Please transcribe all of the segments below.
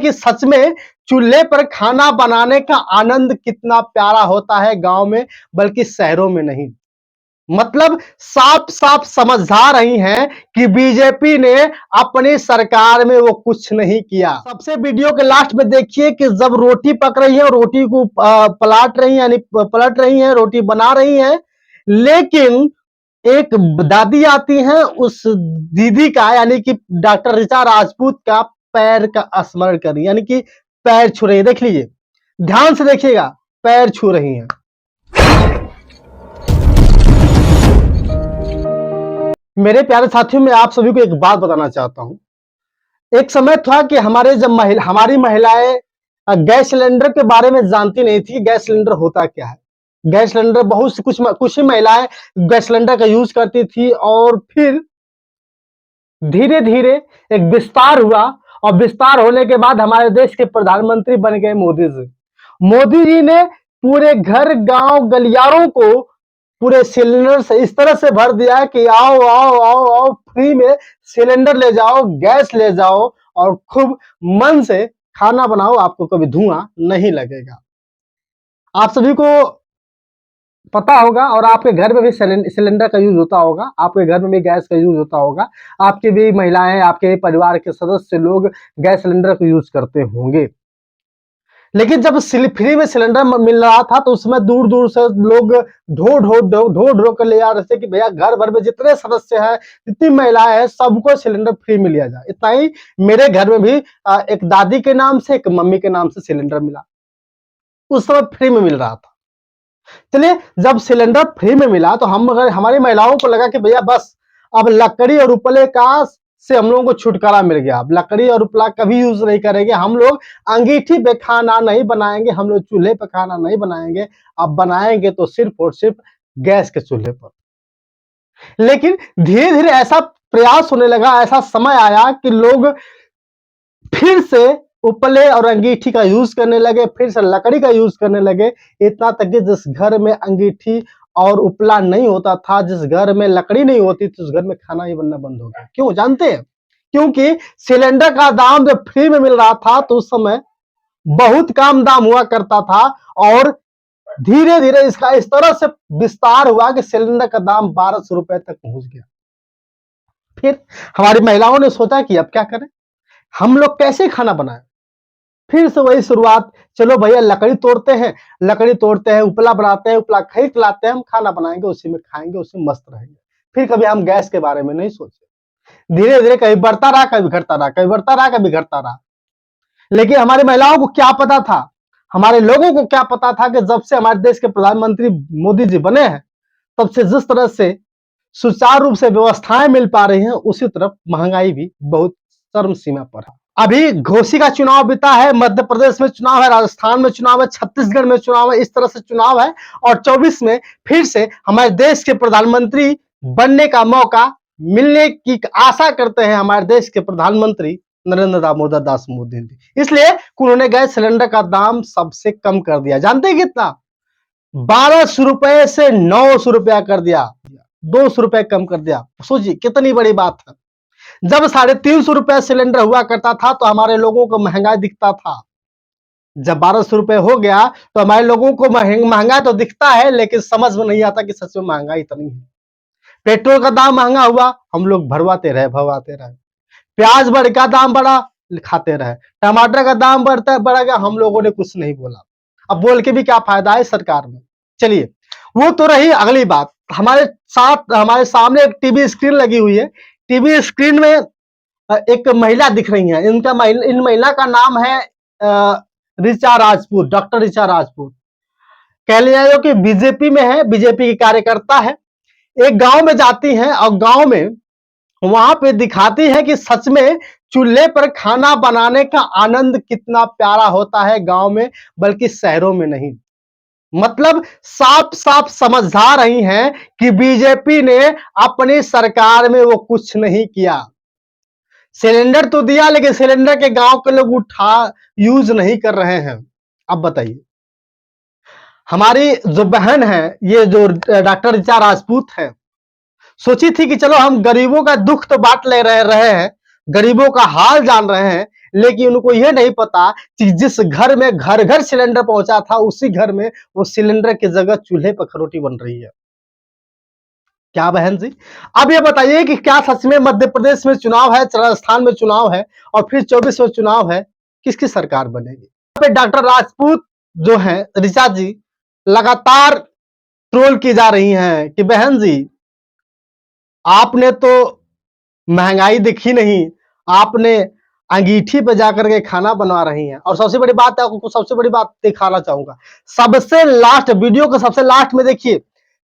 कि सच में चूल्हे पर खाना बनाने का आनंद कितना प्यारा होता है गांव में, बल्कि शहरों में नहीं। मतलब साफ साफ समझा रही हैं कि बीजेपी ने अपनी सरकार में वो कुछ नहीं किया। सबसे वीडियो के लास्ट में देखिए कि जब रोटी पक रही है, रोटी को पलट रही है, यानी पलट रही है, रोटी बना रही है, लेकिन एक दादी आती है, उस दीदी का यानी कि डॉक्टर ऋचा राजपूत का पैर का स्मरण कर रही है, यानी कि पैर छू रही है। देख लीजिए, ध्यान से देखिएगा, पैर छू रही हैं। मेरे प्यारे साथियों, मैं आप सभी को एक बात बताना चाहता हूं। एक समय था कि हमारी महिलाएं गैस सिलेंडर के बारे में जानती नहीं थी, गैस सिलेंडर होता क्या है। गैस सिलेंडर बहुत सी कुछ ही महिलाएं गैस सिलेंडर का यूज करती थी, और फिर धीरे धीरे एक विस्तार हुआ, और विस्तार होने के बाद हमारे देश के प्रधानमंत्री बन गए मोदी जी। मोदी जी ने पूरे घर गांव गलियारों को पूरे सिलेंडर से इस तरह से भर दिया कि आओ आओ आओ आओ, फ्री में सिलेंडर ले जाओ, गैस ले जाओ, और खूब मन से खाना बनाओ, आपको कभी धुआं नहीं लगेगा। आप सभी को पता होगा, और आपके घर में भी सिलेंडर का यूज होता होगा, आपके घर में भी गैस का यूज होता होगा, आपकी भी महिलाएं, आपके परिवार के सदस्य लोग गैस सिलेंडर का यूज करते होंगे। लेकिन जब फ्री में सिलेंडर मिल रहा था, तो उसमें दूर दूर से लोग ढो कर ले आ रहे थे कि भैया घर भर में जितने सदस्य हैं, जितनी महिलाएं हैं, सबको सिलेंडर फ्री में लिया जाए। इतना ही, मेरे घर में भी एक दादी के नाम से, एक मम्मी के नाम से सिलेंडर मिला, उस समय फ्री में मिल रहा था। चलिए, जब सिलेंडर फ्री में मिला तो हमारी महिलाओं को लगा कि भैया बस अब लकड़ी और उपले का से हम लोगों को छुटकारा मिल गया। अब लकड़ी और उपला कभी यूज नहीं करेंगे, हम लोग अंगीठी पे खाना नहीं बनाएंगे, हम लोग चूल्हे पे खाना नहीं बनाएंगे, अब बनाएंगे तो सिर्फ और सिर्फ गैस के चूल्हे पर। लेकिन धीरे धीरे ऐसा प्रयास होने लगा, ऐसा समय आया कि लोग फिर से उपले और अंगीठी का यूज करने लगे, फिर से लकड़ी का यूज करने लगे। इतना तक कि जिस घर में अंगीठी और उपला नहीं होता था, जिस घर में लकड़ी नहीं होती थी, उस घर में खाना ही बनना बंद हो गया। क्यों जानते हैं? क्योंकि सिलेंडर का दाम जब फ्री में मिल रहा था, तो उस समय बहुत कम दाम हुआ करता था, और धीरे धीरे इसका इस तरह से विस्तार हुआ कि सिलेंडर का दाम 1200 रुपए तक पहुंच गया। फिर हमारी महिलाओं ने सोचा कि अब क्या करें, हम लोग कैसे खाना बनाएं। फिर से वही शुरुआत, चलो भैया लकड़ी तोड़ते हैं, उपला बनाते हैं, उपला खरीद लाते हैं, हम खाना बनाएंगे, उसी में खाएंगे, उसी में मस्त रहेंगे। फिर कभी हम गैस के बारे में नहीं सोचे। धीरे धीरे कभी बढ़ता रहा, कभी घटता रहा, कभी बढ़ता रहा, कभी घटता रहा। लेकिन हमारी महिलाओं को क्या पता था, हमारे लोगों को क्या पता था कि जब से हमारे देश के प्रधानमंत्री मोदी जी बने हैं, तब से जिस तरह से सुचारू रूप से व्यवस्थाएं मिल पा रही हैं, उसी तरफ महंगाई भी बहुत चरम सीमा पर है। अभी घोसी का चुनाव बीता है, मध्य प्रदेश में चुनाव है, राजस्थान में चुनाव है, छत्तीसगढ़ में चुनाव है, इस तरह से चुनाव है, और 24 में फिर से हमारे देश के प्रधानमंत्री बनने का मौका मिलने की आशा करते हैं हमारे देश के प्रधानमंत्री नरेंद्र दामोदर दास मोदी जी। इसलिए उन्होंने गैस सिलेंडर का दाम सबसे कम कर दिया। जानते हैं कितना? 1200 रुपए से 900 रुपया कर दिया, 200 रुपए कम कर दिया। सोचिए कितनी बड़ी बात है। जब 350 रुपए सिलेंडर हुआ करता था, तो हमारे लोगों को महंगा दिखता था। जब 1200 रुपए हो गया, तो हमारे लोगों को महंगा तो दिखता है, लेकिन समझ में नहीं आता कि सच में महंगा इतनी है। पेट्रोल का दाम महंगा हुआ, हम लोग भरवाते रहे। प्याज का दाम बढ़ा, खाते रहे। टमाटर का दाम बढ़ गया, हम लोगों ने कुछ नहीं बोला। अब बोल के भी क्या फायदा है सरकार में। चलिए, वो तो रही अगली बात। हमारे सामने एक टीवी स्क्रीन लगी हुई है। टीवी स्क्रीन में एक महिला दिख रही है। इन महिला का नाम है ऋचा राजपूत, डॉक्टर ऋचा राजपूत। कह लिया कि बीजेपी में है, बीजेपी की कार्यकर्ता है। एक गांव में जाती हैं, और गांव में वहां पे दिखाती है कि सच में चूल्हे पर खाना बनाने का आनंद कितना प्यारा होता है गांव में, बल्कि शहरों में नहीं। मतलब साफ साफ समझा रही हैं कि बीजेपी ने अपनी सरकार में वो कुछ नहीं किया। सिलेंडर तो दिया, लेकिन सिलेंडर के गांव के लोग यूज नहीं कर रहे हैं। अब बताइए, हमारी जो बहन है, ये जो डॉक्टर ऋचा राजपूत है, सोची थी कि चलो हम गरीबों का दुख तो बांट ले रहे हैं, गरीबों का हाल जान रहे हैं, लेकिन उनको यह नहीं पता कि जिस घर में घर घर सिलेंडर पहुंचा था, उसी घर में वो सिलेंडर की जगह चूल्हे पर रोटी बन रही है। क्या बहन जी? अब ये बताइए कि क्या सच में मध्य प्रदेश में चुनाव है, राजस्थान में चुनाव है और फिर 24 में चुनाव है, किसकी सरकार बनेगी? यहाँ पे डॉक्टर राजपूत जो है, ऋचा जी लगातार ट्रोल की जा रही हैं कि बहन जी आपने तो महंगाई देखी नहीं, आपने अंगीठी पे जाकर के खाना बनवा रही हैं। और सबसे बड़ी बात है, आपको सबसे बड़ी बात दिखाना चाहूंगा, सबसे लास्ट वीडियो के सबसे लास्ट में देखिए,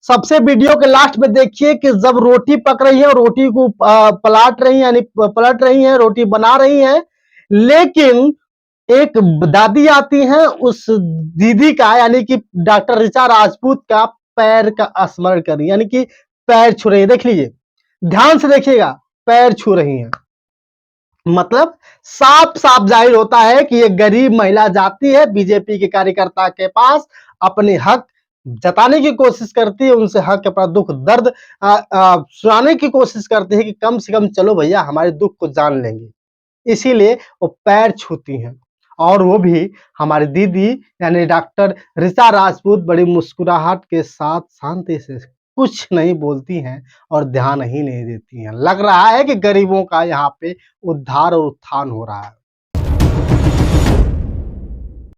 सबसे वीडियो के लास्ट में देखिए कि जब रोटी पक रही है, रोटी को पलट रही है, यानी पलट रही है, रोटी बना रही है, लेकिन एक दादी आती हैं, उस दीदी का यानी कि डॉक्टर ऋचा राजपूत का पैर का स्मरण कर रही है, यानी कि पैर छू रही है। देख लीजिए, ध्यान से देखिएगा, पैर छू रही हैं। मतलब साफ साफ जाहिर होता है कि ये गरीब महिला जाती है बीजेपी के कार्यकर्ता के पास, अपने हक जताने की कोशिश करती है, उनसे हक अपना दुख दर्द सुनाने की कोशिश करती है कि कम से कम चलो भैया हमारे दुख को जान लेंगे, इसीलिए वो पैर छूती हैं। और वो भी हमारी दीदी यानी डॉक्टर ऋचा राजपूत बड़ी मुस्कुराहट के साथ शांति से कुछ नहीं बोलती हैं और ध्यान ही नहीं देती हैं। लग रहा है कि गरीबों का यहाँ पे उद्धार और उत्थान हो रहा है।